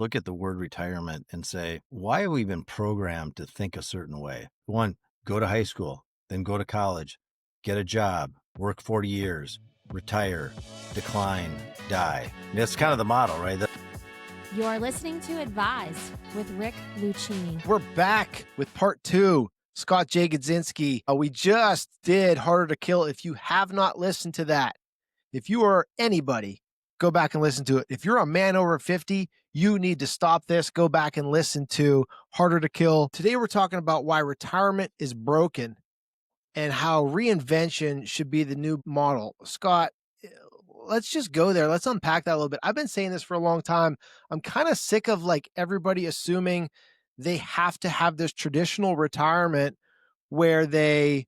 look at the word retirement and say, why have we been programmed to think a certain way? One, go to high school, then go to college, get a job, work 40 years, retire, decline, die. That's kind of the model, right? You are listening to Advise with Rick Lucchini. We're back with part two. Scott Jagodzinski. We just did Harder to Kill. If you have not listened to that, if you are anybody, go back and listen to it. If you're a man over 50, you need to stop this. Go back and listen to Harder to Kill. Today, we're talking about why retirement is broken and how reinvention should be the new model. Scott, let's just go there. Let's unpack that a little bit. I've been saying this for a long time. I'm kind of sick of like everybody assuming they have to have this traditional retirement where they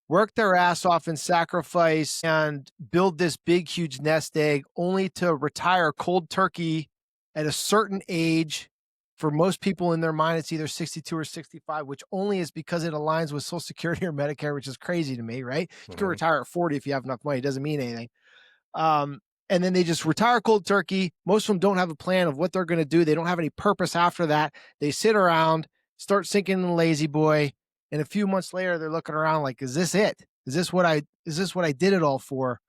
work their ass off and sacrifice and build this big, huge nest egg only to retire cold turkey at a certain age. For most people in their mind, it's either 62 or 65, which only is because it aligns with Social Security or Medicare, which is crazy to me, right? You can retire at 40 if you have enough money. It doesn't mean anything. And then they just retire cold turkey. Most of them don't have a plan of what they're going to do. They don't have any purpose after that. They sit around, start sinking in the lazy boy. And a few months later, they're looking around like, is this it? Is this what I did it all for?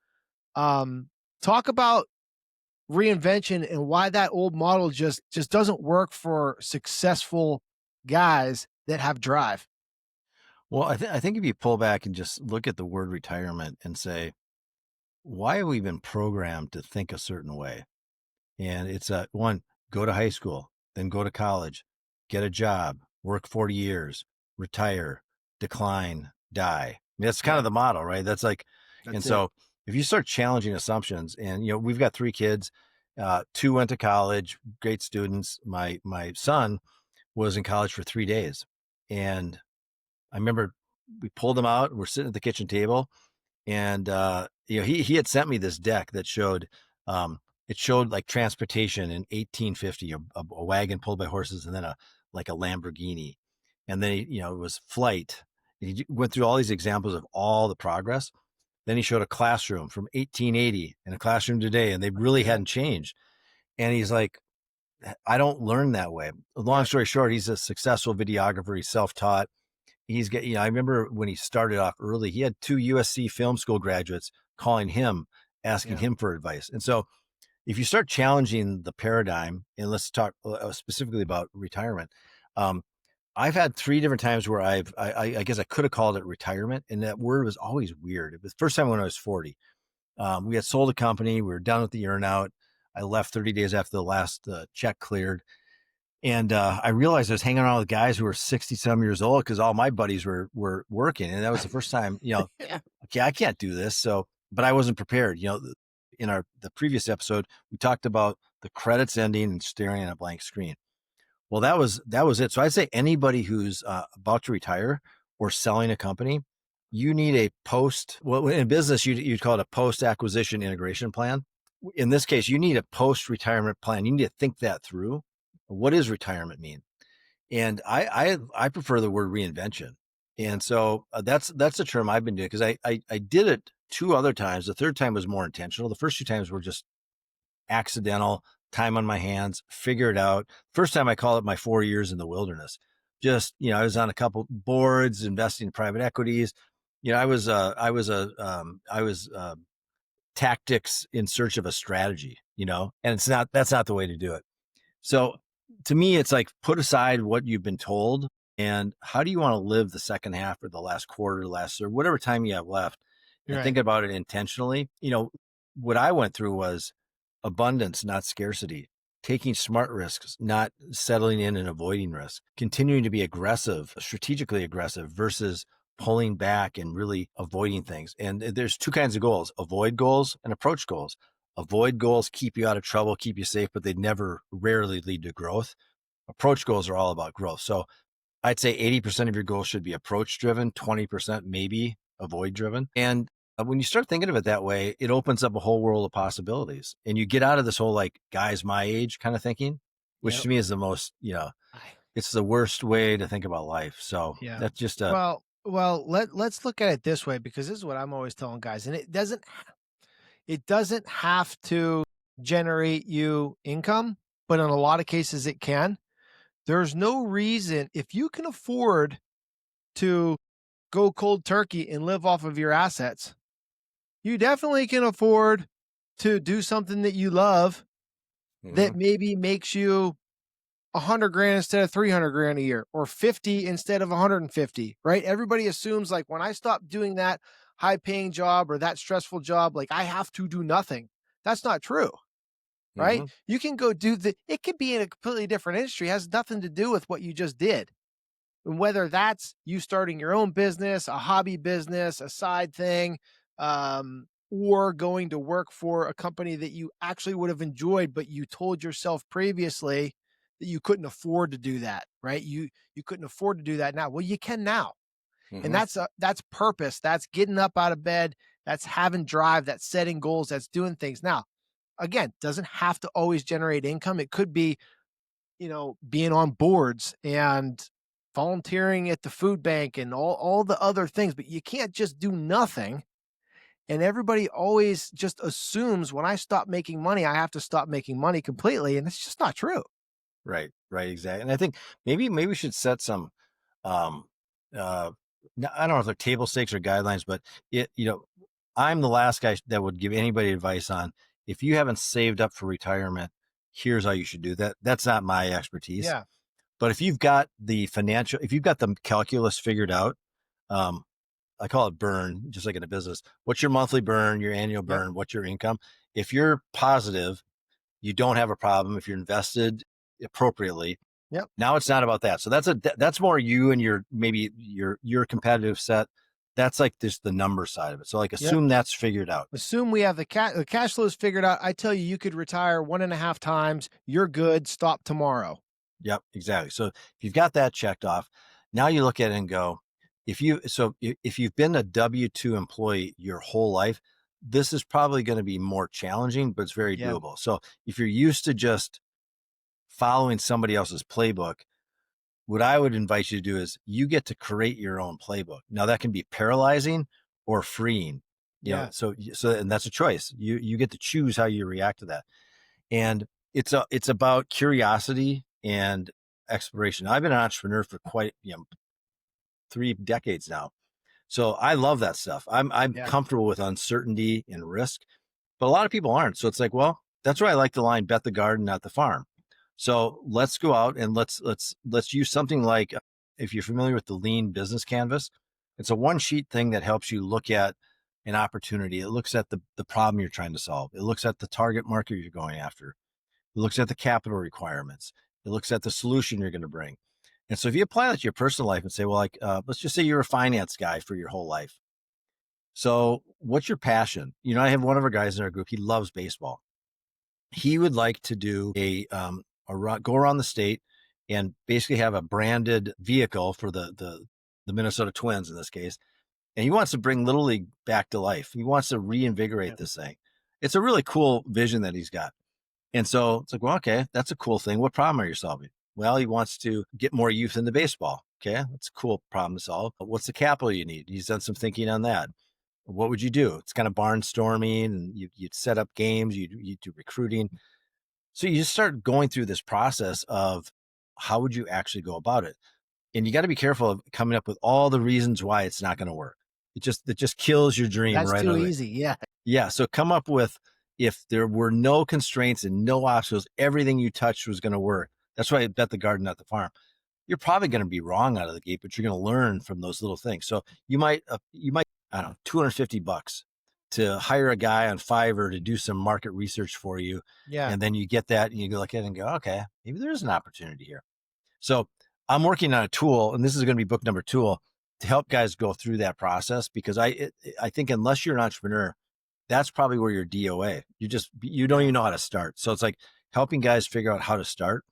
Talk about reinvention and why that old model just doesn't work for successful guys that have drive. Well, I think if you pull back and just look at the word retirement and say, why have we been programmed to think a certain way? And it's one, go to high school, then go to college, get a job, work 40 years, retire, decline, die. That's kind of the model, right? That's so if you start challenging assumptions, and we've got 3 kids, 2 went to college, great students. My son was in college for 3 days, and I remember we pulled him out. We're sitting at the kitchen table, and he had sent me this deck that showed it showed like transportation in 1850, a wagon pulled by horses, and then a Lamborghini, and then it was flight. He went through all these examples of all the progress. Then he showed a classroom from 1880 and a classroom today, and they really hadn't changed. And he's like, I don't learn that way. Long story short, he's a successful videographer. He's self-taught. I remember when he started off early, he had 2 USC film school graduates calling him, asking him for advice. And so if you start challenging the paradigm, and let's talk specifically about retirement, I've had 3 different times where I guess I could have called it retirement, and that word was always weird. It was the first time when I was 40. We had sold a company. We were done with the earnout. I left 30 days after the last check cleared. And I realized I was hanging around with guys who were 60-some years old because all my buddies were working. And that was the first time, okay, I can't do this. So, but I wasn't prepared. In the previous episode, we talked about the credits ending and staring at a blank screen. Well, that was it. So I'd say anybody who's about to retire or selling a company, you need a in business, you'd call it a post-acquisition integration plan. In this case, you need a post-retirement plan. You need to think that through. What does retirement mean? And I prefer the word reinvention. And so that's the term I've been doing, because I did it 2 other times. The third time was more intentional. The first 2 times were just accidental, time on my hands, figure it out. First time I call it my 4 years in the wilderness. Just, I was on a couple boards, investing in private equities. I was tactics in search of a strategy, and that's not the way to do it. So to me, it's like, put aside what you've been told and how do you want to live the second half or the last quarter, or whatever time you have left, and think about it intentionally. What I went through was abundance, not scarcity, taking smart risks, not settling in and avoiding risk, continuing to be aggressive, strategically aggressive versus pulling back and really avoiding things. And there's 2 kinds of goals: avoid goals and approach goals. Avoid goals keep you out of trouble, keep you safe, but they rarely lead to growth. Approach goals are all about growth. So I'd say 80% of your goals should be approach driven, 20% maybe avoid driven. And when you start thinking of it that way, it opens up a whole world of possibilities, and you get out of this whole like guys my age kind of thinking, which to me is the most, it's the worst way to think about life. So that's just well, let's look at it this way, because this is what I'm always telling guys, and it doesn't have to generate you income, but in a lot of cases it can. There's no reason, if you can afford to go cold turkey and live off of your assets, you definitely can afford to do something that you love that Mhm. maybe makes you 100 grand instead of 300 grand a year, or 50 instead of 150, right? Everybody assumes like when I stop doing that high paying job or that stressful job, like I have to do nothing. That's not true, right? Mhm. You can go it could be in a completely different industry, has nothing to do with what you just did. And whether that's you starting your own business, a hobby business, a side thing, or going to work for a company that you actually would have enjoyed, but you told yourself previously that you couldn't afford to do that, right? You couldn't afford to do that now. Well, you can now. And Mhm. that's purpose. That's getting up out of bed. That's having drive. That's setting goals. That's doing things. Now, again, doesn't have to always generate income. It could be, being on boards and volunteering at the food bank and all the other things, but you can't just do nothing. And everybody always just assumes when I stop making money, I have to stop making money completely. And it's just not true. Right. Right. Exactly. And I think maybe we should set some, um, uh, I don't know if they're table stakes or guidelines, but I'm the last guy that would give anybody advice on if you haven't saved up for retirement, here's how you should do that. That's not my expertise. Yeah. But if you've got if you've got the calculus figured out, um, I call it burn, just like in a business. What's your monthly burn, your annual Yep. burn? What's your income? If you're positive, you don't have a problem. If you're invested appropriately, Yep. now it's not about that. So that's more you and your competitive set. That's like just the number side of it. So like Yep. assume that's figured out. Assume we have the cash flows figured out. I tell you, you could retire 1.5 times. You're good. Stop tomorrow. Yep, exactly. So if you've got that checked off, now you look at it and go, if you've been a W-2 employee your whole life, this is probably going to be more challenging, but it's very Yeah. doable. So if you're used to just following somebody else's playbook, what I would invite you to do is you get to create your own playbook. Now that can be paralyzing or freeing, Yeah. and that's a choice. You get to choose how you react to that. And it's about curiosity and exploration. I've been an entrepreneur for quite 3 decades now, so I love that stuff. I'm Yeah. comfortable with uncertainty and risk, but a lot of people aren't. So it's like, well, that's why I like the line "Bet the garden, not the farm." So let's go out and let's use something like, if you're familiar with the Lean Business Canvas, it's a one sheet thing that helps you look at an opportunity. It looks at the problem you're trying to solve. It looks at the target market you're going after. It looks at the capital requirements. It looks at the solution you're going to bring. And so if you apply that to your personal life and say, well, like, let's just say you're a finance guy for your whole life. So what's your passion? I have one of our guys in our group. He loves baseball. He would like to do go around the state and basically have a branded vehicle for the Minnesota Twins in this case. And he wants to bring Little League back to life. He wants to reinvigorate this thing. It's a really cool vision that he's got. And so it's like, well, okay, that's a cool thing. What problem are you solving? Well, he wants to get more youth into baseball. Okay, that's a cool problem to solve. But what's the capital you need? He's done some thinking on that. What would you do? It's kind of barnstorming, and you'd set up games, you do recruiting. So you just start going through this process of how would you actually go about it? And you got to be careful of coming up with all the reasons why it's not going to work. It just kills your dream That's right too away. easy. Yeah. Yeah. So come up with, if there were no constraints and no obstacles, everything you touched was going to work. That's why I bet the garden, not the farm. You're probably going to be wrong out of the gate, but you're going to learn from those little things. So you might, I don't know, $250 to hire a guy on Fiverr to do some market research for you. Yeah. And then you get that and you go look at it and go, okay, maybe there is an opportunity here. So I'm working on a tool, and this is going to be book number 2, to help guys go through that process, because I think unless you're an entrepreneur, that's probably where you're DOA. You don't even know how to start. So it's like helping guys figure out how to start,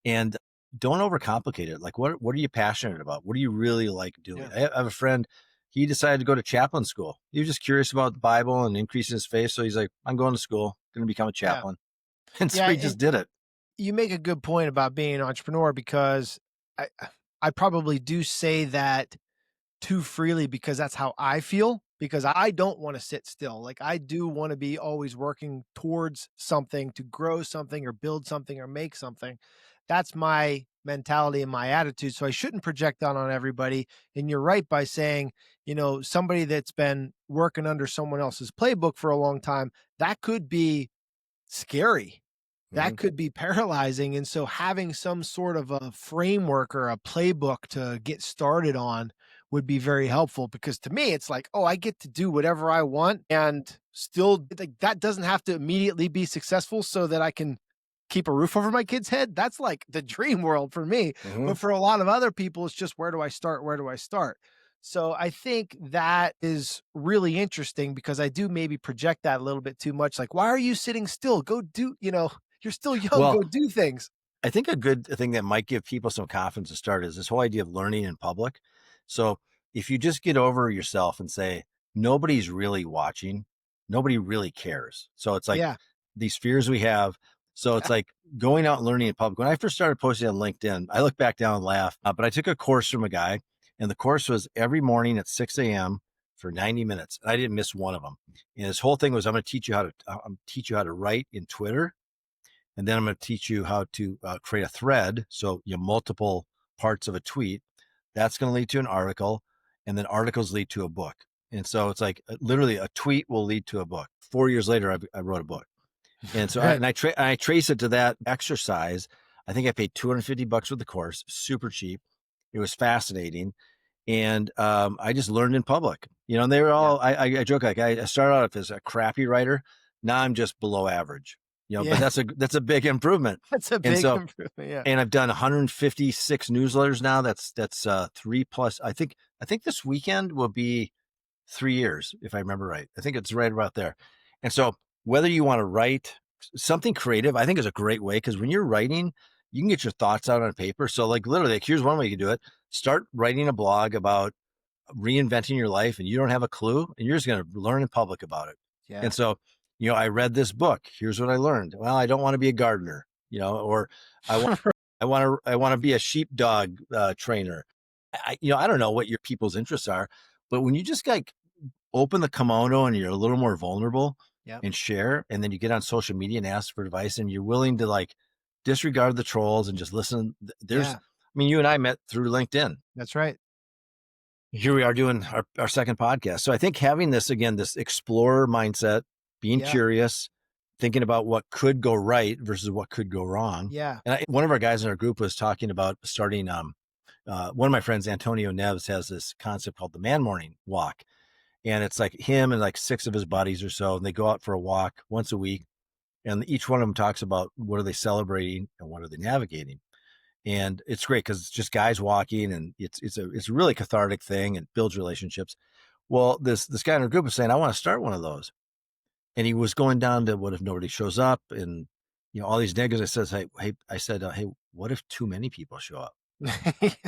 and don't overcomplicate it. Like, what are you passionate about? What do you really like doing? Yeah. I have a friend, he decided to go to chaplain school. He was just curious about the Bible and increasing his faith. So he's like, I'm going to school, going to become a chaplain. And so he just did it. You make a good point about being an entrepreneur, because I probably do say that too freely because that's how I feel. because I don't want to sit still. Like I do want to be always working towards something to grow something or build something or make something. That's my mentality and my attitude. So I shouldn't project that on everybody. And you're right by saying, somebody that's been working under someone else's playbook for a long time, that could be scary. That Mhm. could be paralyzing. And so having some sort of a framework or a playbook to get started on would be very helpful, because to me, it's like, oh, I get to do whatever I want and still like that doesn't have to immediately be successful so that I can keep a roof over my kid's head. That's like the dream world for me. Mhm. But for a lot of other people, it's just, where do I start? Where do I start? So I think that is really interesting, because I do maybe project that a little bit too much. Like, why are you sitting still? Go do, you're still young, Well, go do things. I think a good thing that might give people some confidence to start is this whole idea of learning in public. So if you just get over yourself and say, nobody's really watching, nobody really cares. So it's like Yeah. these fears we have. So it's like going out and learning in public. When I first started posting on LinkedIn, I look back down and laugh, but I took a course from a guy, and the course was every morning at 6 a.m. for 90 minutes. And I didn't miss one of them. And his whole thing was, I'm going to teach you how to write in Twitter, and then I'm going to teach you how to create a thread. So multiple parts of a tweet. That's going to lead to an article, and then articles lead to a book. And so it's like literally a tweet will lead to a book. 4 years later, I wrote a book. And so Right. I trace it to that exercise. I think I paid $250 for the course, super cheap. It was fascinating. And I just learned in public, and they were Yeah. all, I joke, like I started out as a crappy writer. Now I'm just below average, but Yeah. that's a big improvement. That's a And big so, improvement. Yeah. and I've done 156 newsletters now. That's 3+. I think this weekend will be 3 years, if I remember right. I think it's right about there. And so whether you want to write something creative, I think is a great way, because when you're writing, you can get your thoughts out on paper. So like literally, like, here's one way you can do it. Start writing a blog about reinventing your life, and you don't have a clue, and you're just going to learn in public about it. Yeah. And so, I read this book. Here's what I learned. Well, I don't want to be a gardener, or I want, I want to be a sheepdog trainer. I don't know what your people's interests are, but when you just like open the kimono and you're a little more vulnerable Yep. and share, and then you get on social media and ask for advice, and you're willing to like disregard the trolls and just listen. Yeah. You and I met through LinkedIn. That's right. Here we are doing our second podcast. So I think having this, again, this explorer mindset, being Yeah. curious, thinking about what could go right versus what could go wrong. Yeah. And one of our guys in our group was talking about starting, one of my friends, Antonio Neves, has this concept called the man morning walk. And it's like him and like 6 of his buddies or so, and they go out for a walk once a week. And each one of them talks about what are they celebrating and what are they navigating. And it's great because it's just guys walking, and it's a really cathartic thing and builds relationships. Well, this guy in our group was saying, I want to start one of those. And he was going down to, what if nobody shows up, and all these negatives. I said, hey, what if too many people show up? What if it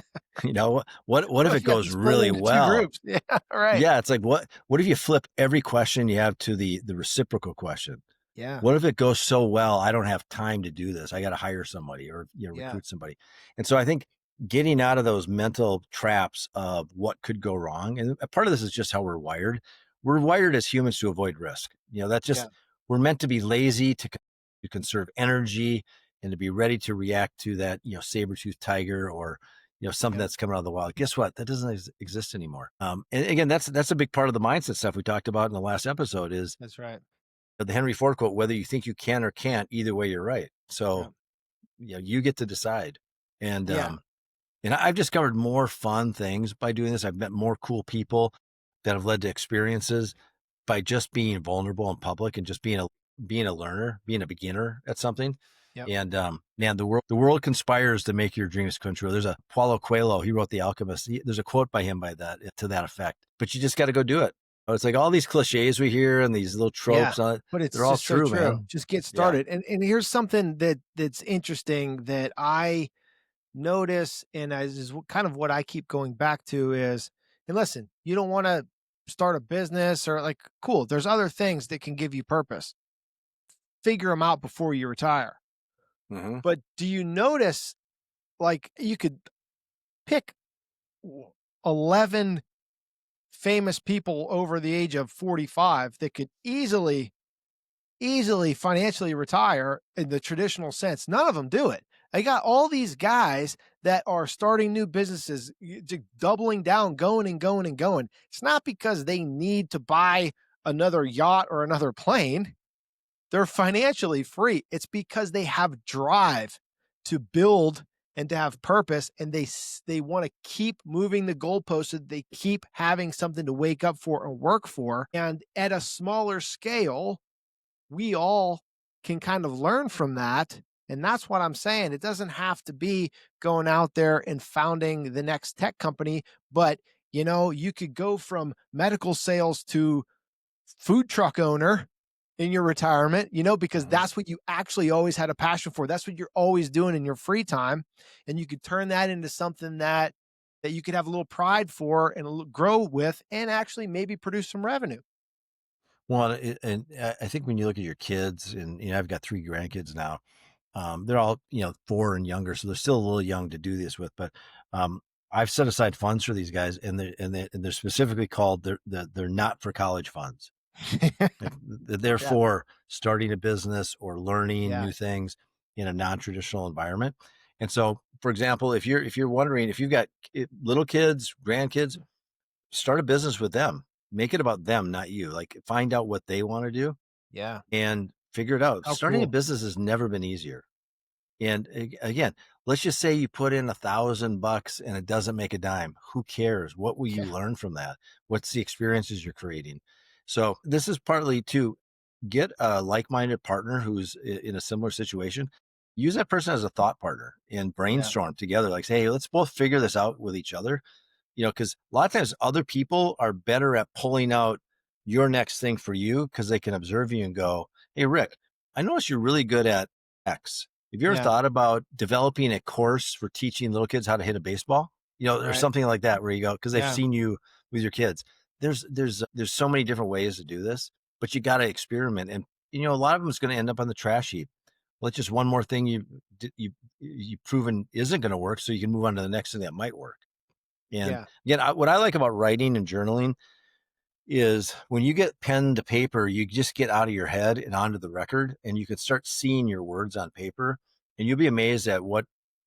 You have goes to split it really into two well? groups. Yeah. Right. Yeah, it's like, what if you flip every question you have to the reciprocal question? Yeah. What if it goes so well, I don't have time to do this? I got to hire somebody, or Yeah. recruit somebody. And so I think getting out of those mental traps of what could go wrong, and a part of this is just how we're wired. We're wired as humans to avoid risk. That's just, Yeah. we're meant to be lazy, to conserve energy, and to be ready to react to that, saber-toothed tiger, or something Yeah. that's coming out of the wild. Guess what? That doesn't exist anymore. And again, that's a big part of the mindset stuff we talked about in the last episode, is That's right. the Henry Ford quote, whether you think you can or can't, either way, you're right. So, you get to decide. And, Yeah. and I've discovered more fun things by doing this. I've met more cool people that have led to experiences by just being vulnerable in public, and just being a learner, being a beginner at something. Yep. And, man, the world conspires to make your dreams come true. There's a Paulo Coelho, he wrote The Alchemist. There's a quote by him to that effect, but you just got to go do it. It's like all these cliches we hear and these little tropes, But it's they're all just so true, true. man. Just get started. And here's something that's interesting that I notice, and is kind of what I keep going back to is, and listen, you don't want to start a business or like, cool, there's other things that can give you purpose. Figure them out before you retire. Mm-hmm. But do you notice, like, you could pick 11 famous people over the age of 45 that could easily financially retire in the traditional sense. None of them do it. I got all these guys that are starting new businesses, doubling down, going and going and going. It's not because they need to buy another yacht or another plane. They're financially free. It's because they have drive to build and to have purpose, and they want to keep moving the goalposts so that they keep having something to wake up for and work for. And at a smaller scale, we all can kind of learn from that. And that's what I'm saying. It doesn't have to be going out there and founding the next tech company, but you could go from medical sales to food truck owner in your retirement, because that's what you actually always had a passion for. That's what you're always doing in your free time. And you could turn that into something that you could have a little pride for and grow with, and actually maybe produce some revenue. Well, and I think when you look at your kids, and I've got 3 grandkids now. They're all 4 and younger, so they're still a little young to do this with. But I've set aside funds for these guys, and they're specifically called they're not for college funds. They're for starting a business or learning new things in a non-traditional environment. And so, for example, if you're wondering if you've got little kids, grandkids, start a business with them. Make it about them, not you. Like, find out what they want to do. Yeah. And figure it out. Oh, Starting a cool. business has never been easier. And again, let's just say you put in $1,000 and it doesn't make a dime. Who cares? What will you learn from that? What's the experiences you're creating? So this is partly to get a like-minded partner who's in a similar situation. Use that person as a thought partner and brainstorm together. Like, say, hey, let's both figure this out with each other. Because a lot of times other people are better at pulling out your next thing for you because they can observe you and go, hey, Rick, I noticed you're really good at X. Have you ever thought about developing a course for teaching little kids how to hit a baseball? Or something like that, where you go, because they've seen you with your kids. There's so many different ways to do this, but you got to experiment. And, a lot of them is going to end up on the trash heap. Well, it's just one more thing you've proven isn't going to work, so you can move on to the next thing that might work. And again, what I like about writing and journaling is when you get pen to paper, you just get out of your head and onto the record, and you can start seeing your words on paper, and you'll be amazed at what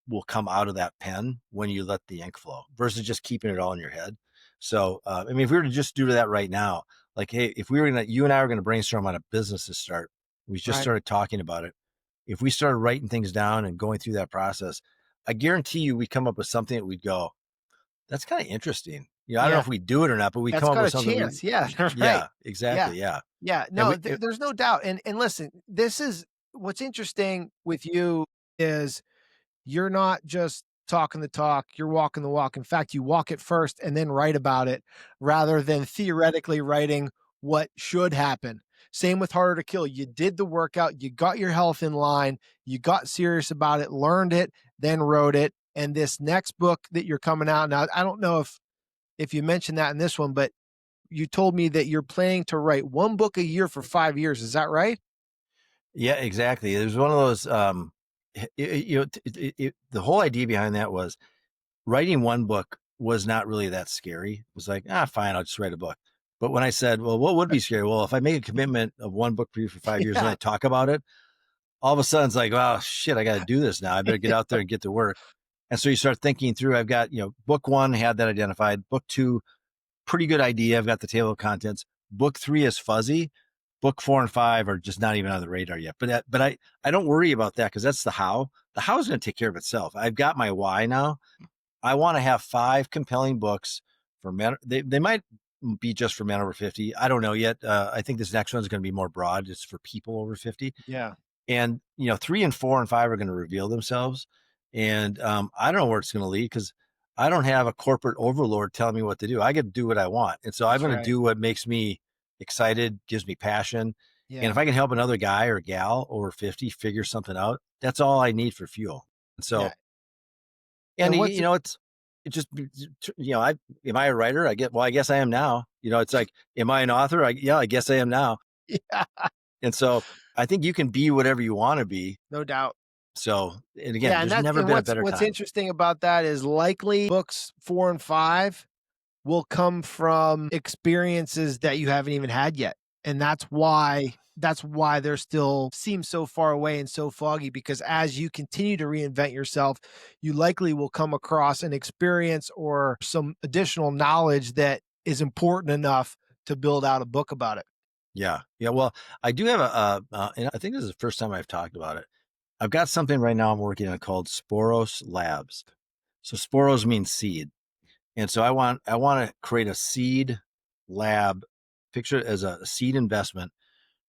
will come out of that pen when you let the ink flow versus just keeping it all in your head. So, if we were to just do that right now, like, hey, if you and I were going to brainstorm on a business to start, we just started talking about it. If we started writing things down and going through that process, I guarantee you we come up with something that we'd go, that's kind of interesting. I don't know if we do it or not, but we come up with something. Chance. Yeah, right. Yeah, exactly. Yeah. No, there's no doubt. And listen, this is what's interesting with you is you're not just talking the talk, you're walking the walk. In fact, you walk it first and then write about it rather than theoretically writing what should happen. Same with Harder to Kill. You did the workout, you got your health in line, you got serious about it, learned it, then wrote it. And this next book that you're coming out now, I don't know if you mentioned that in this one, but you told me that you're planning to write 1 book a year for 5 years. Is that right? Yeah, exactly. It was one of those, the whole idea behind that was writing 1 book was not really that scary. It was like, fine, I'll just write a book. But when I said, well, what would be scary? Well, if I make a commitment of 1 book per year for 5 years and I talk about it, all of a sudden it's like, oh shit, I got to do this now. I better get out there and get to work. And so you start thinking through, I've got, book 1 had that identified. Book 2, pretty good idea. I've got the table of contents. Book 3 is fuzzy. Book 4 and 5 are just not even on the radar yet. But I don't worry about that because that's the how. The how is going to take care of itself. I've got my why now. I want to have 5 compelling books for men. They might be just for men over 50. I don't know yet. I think this next one is going to be more broad. It's for people over 50. Yeah. And 3 and 4 and 5 are going to reveal themselves. And I don't know where it's going to lead because I don't have a corporate overlord telling me what to do. I get to do what I want. And so I'm going to do what makes me excited, gives me passion. Yeah. And if I can help another guy or gal over 50 figure something out, that's all I need for fuel. And so, and it's just, am I a writer? I guess I am now. It's like, am I an author? I guess I am now. Yeah. And so I think you can be whatever you want to be. No doubt. So, and again, there's never been a better time. What's interesting about that is likely books 4 and 5 will come from experiences that you haven't even had yet. And that's why they're still seem so far away and so foggy, because as you continue to reinvent yourself, you likely will come across an experience or some additional knowledge that is important enough to build out a book about it. Yeah. Yeah. Well, I do have and I think this is the first time I've talked about it. I've got something right now I'm working on called Sporos Labs. So Sporos means seed. And so I want to create a seed lab, picture it as a seed investment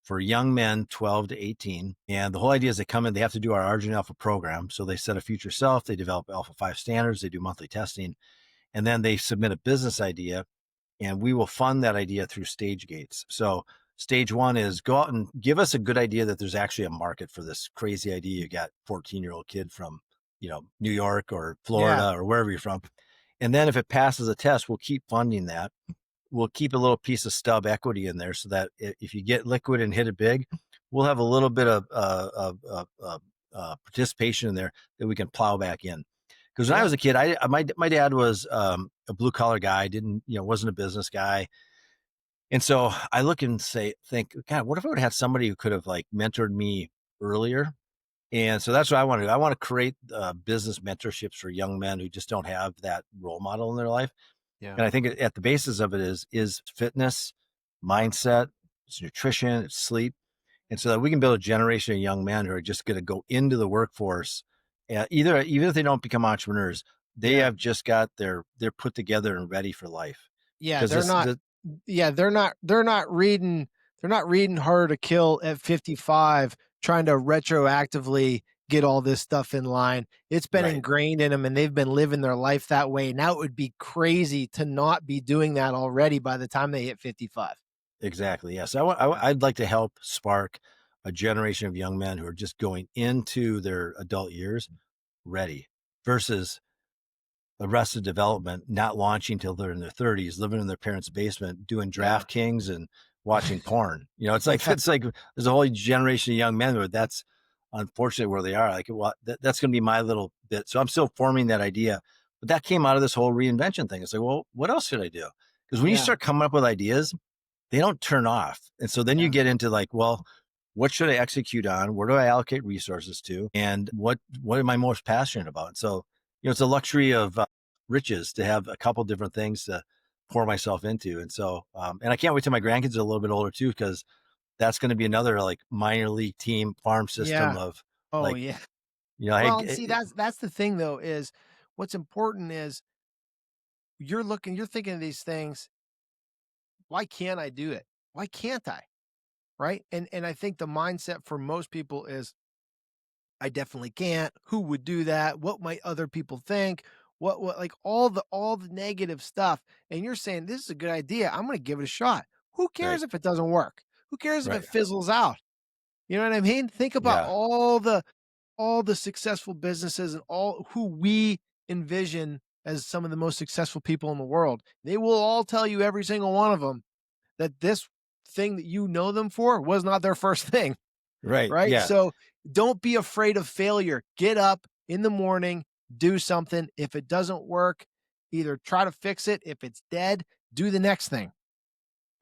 for young men 12 to 18. And the whole idea is they come in, they have to do our Argent Alpha program. So they set a future self, they develop Alpha 5 standards, they do monthly testing, and then they submit a business idea, and we will fund that idea through stage gates. So stage one is go out and give us a good idea that there's actually a market for this crazy idea. You got 14-year-old kid from, New York or Florida or wherever you're from. And then if it passes a test, we'll keep funding that. We'll keep a little piece of stub equity in there so that if you get liquid and hit it big, we'll have a little bit of participation in there that we can plow back in. Because when I was a kid, my dad was a blue collar guy, wasn't a business guy. And so I look and think, God, what if I would have had somebody who could have like mentored me earlier? And so that's what I want to do. I want to create business mentorships for young men who just don't have that role model in their life. Yeah. And I think at the basis of it is fitness, mindset, it's nutrition, it's sleep. And so that we can build a generation of young men who are just going to go into the workforce. Even if they don't become entrepreneurs, they have just got they're put together and ready for life. Yeah, they're not reading Harder to Kill at 55 trying to retroactively get all this stuff in line. It's been Right. ingrained in them and they've been living their life that way. Now it would be crazy to not be doing that already by the time they hit 55. Exactly. Yes. I'd like to help spark a generation of young men who are just going into their adult years ready versus Arrested Development, not launching till they're in their 30s, living in their parents' basement, doing DraftKings and watching porn. It's like there's a whole generation of young men where that's unfortunately where they are. Like, well, that's going to be my little bit. So I'm still forming that idea, but that came out of this whole reinvention thing. It's like, well, what else should I do? Because when you start coming up with ideas, they don't turn off, and so then you get into like, well, what should I execute on? Where do I allocate resources to? And what am I most passionate about? So, it's a luxury of riches to have a couple different things to pour myself into. And so, and I can't wait till my grandkids are a little bit older too, because that's going to be another like minor league team farm system of Oh like, yeah. hey, Well, see, that's the thing though, is what's important is you're thinking of these things. Why can't I do it? Why can't I? Right. And I think the mindset for most people is I definitely can't. Who would do that? What might other people think? What like all the negative stuff. And you're saying this is a good idea. I'm going to give it a shot. Who cares right, if it doesn't work? Who cares if right, it fizzles out? You know what I mean? Think about yeah, all the successful businesses and all who we envision as some of the most successful people in the world. They will all tell you, every single one of them, that this thing that you know them for was not their first thing. right, Right? yeah. So don't be afraid of failure. Get up in the morning, do something. If it doesn't work, either try to fix it. If it's dead, do the next thing.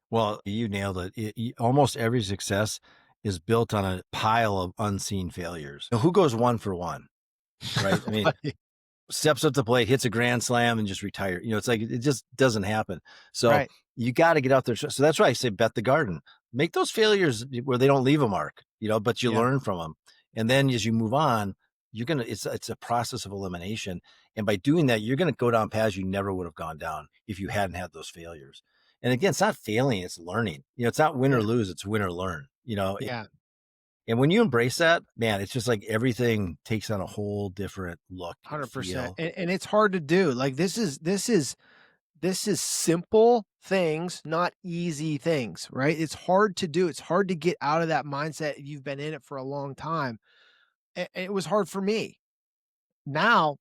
Well, you nailed it. Almost every success is built on a pile of unseen failures. Who goes one for one, right? I mean, steps up the plate, hits a grand slam, and just retire. It's like it just doesn't happen. So Right. you got to get out there. So that's why I say bet the garden. Make those failures where they don't leave a mark, but you Yeah. learn from them. And then as you move on, it's a process of elimination. And by doing that, you're gonna go down paths you never would have gone down if you hadn't had those failures. And again, it's not failing, it's learning. It's not win or lose, it's win or learn. Yeah. And when you embrace that, man, it's just like everything takes on a whole different look and 100%. feel. And it's hard to do. Like this is simple things, not easy things, right? It's hard to do. It's hard to get out of that mindset if you've been in it for a long time. And it was hard for me. Now,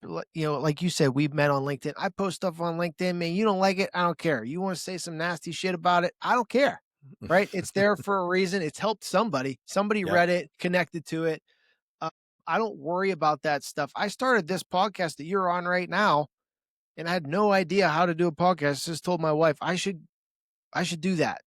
like you said, we've met on LinkedIn. I post stuff on LinkedIn, man. You don't like it, I don't care. You want to say some nasty shit about it, I don't care. Right? It's there for a reason. It's helped somebody. Somebody Yep. read it, connected to it. I don't worry about that stuff. I started this podcast that you're on right now and I had no idea how to do a podcast. I just told my wife I should do that.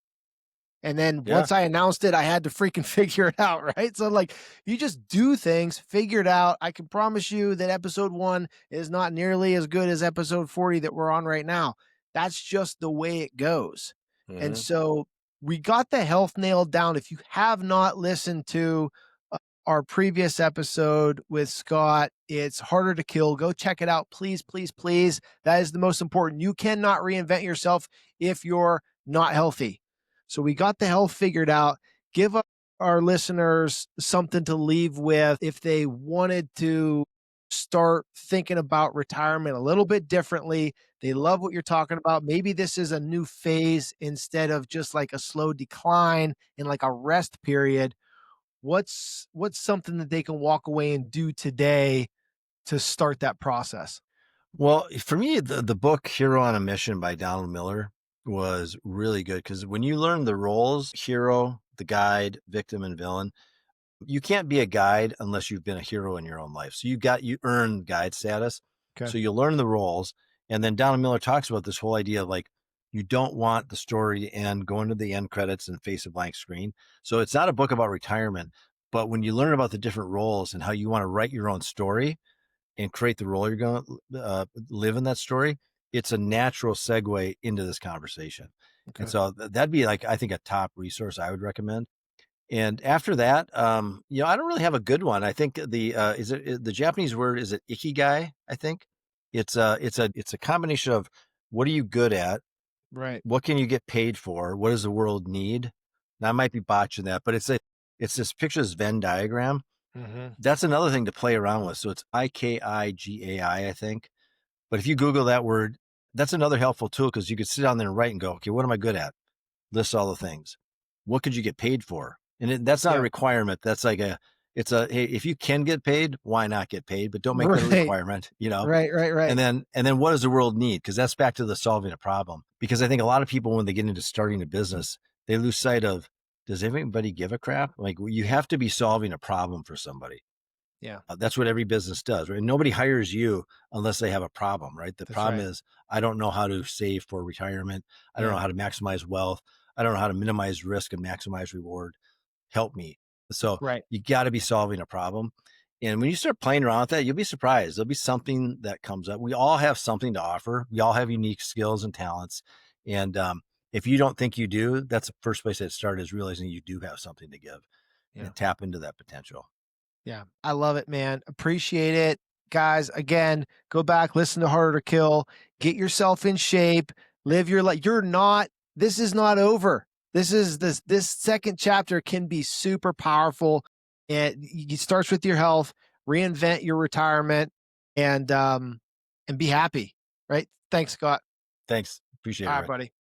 And then Yeah. once I announced it, I had to freaking figure it out, right? So like you just do things, figure it out. I can promise you that episode 1 is not nearly as good as episode 40 that we're on right now. That's just the way it goes. And so we got the health nailed down. If you have not listened to our previous episode with Scott, it's Harder to Kill. Go check it out. Please, please, please. That is the most important. You cannot reinvent yourself if you're not healthy. So we got the health figured out. Give our listeners something to leave with if they wanted to start thinking about retirement a little bit differently. They love what you're talking about. Maybe this is a new phase instead of just like a slow decline and like a rest period. What's something that they can walk away and do today to start that process? Well, for me, the book Hero on a Mission by Donald Miller was really good because when you learn the roles, hero, the guide, victim, and villain, you can't be a guide unless you've been a hero in your own life. So you earn guide status. Okay. So you learn the roles. And then Donald Miller talks about this whole idea of like, you don't want the story to end, go into the end credits and face a blank screen. So it's not a book about retirement, but when you learn about the different roles and how you want to write your own story and create the role you're going to live in that story, it's a natural segue into this conversation. Okay. And so that'd be like, I think, a top resource I would recommend. And after that, I don't really have a good one. I think the Japanese word, is it ikigai? I think it's a combination of what are you good at? Right. What can you get paid for? What does the world need? Now I might be botching that, but it's this picture, this Venn diagram. That's another thing to play around with. So it's IKIGAI, I think. But if you Google that word, that's another helpful tool because you could sit down there and write and go, okay, what am I good at? List all the things. What could you get paid for? And that's not a requirement. That's like hey, if you can get paid, why not get paid? But don't make that a requirement, Right. And then what does the world need? Because that's back to the solving a problem. Because I think a lot of people, when they get into starting a business, they lose sight of, does anybody give a crap? Like, you have to be solving a problem for somebody. Yeah. That's what every business does, right? Nobody hires you unless they have a problem, right? The problem is, I don't know how to save for retirement. I don't know how to maximize wealth. I don't know how to minimize risk and maximize reward. Help me. So you got to be solving a problem. And when you start playing around with that, you'll be surprised. There'll be something that comes up. We all have something to offer. We all have unique skills and talents. And if you don't think you do, that's the first place that start, is realizing you do have something to give and tap into that potential. Yeah. I love it, man. Appreciate it. Guys, again, go back, listen to Harder to Kill, get yourself in shape, live your life. This is not over. This second chapter can be super powerful. And it starts with your health, reinvent your retirement, and be happy. Right. Thanks, Scott. Thanks. Appreciate it. All right, buddy.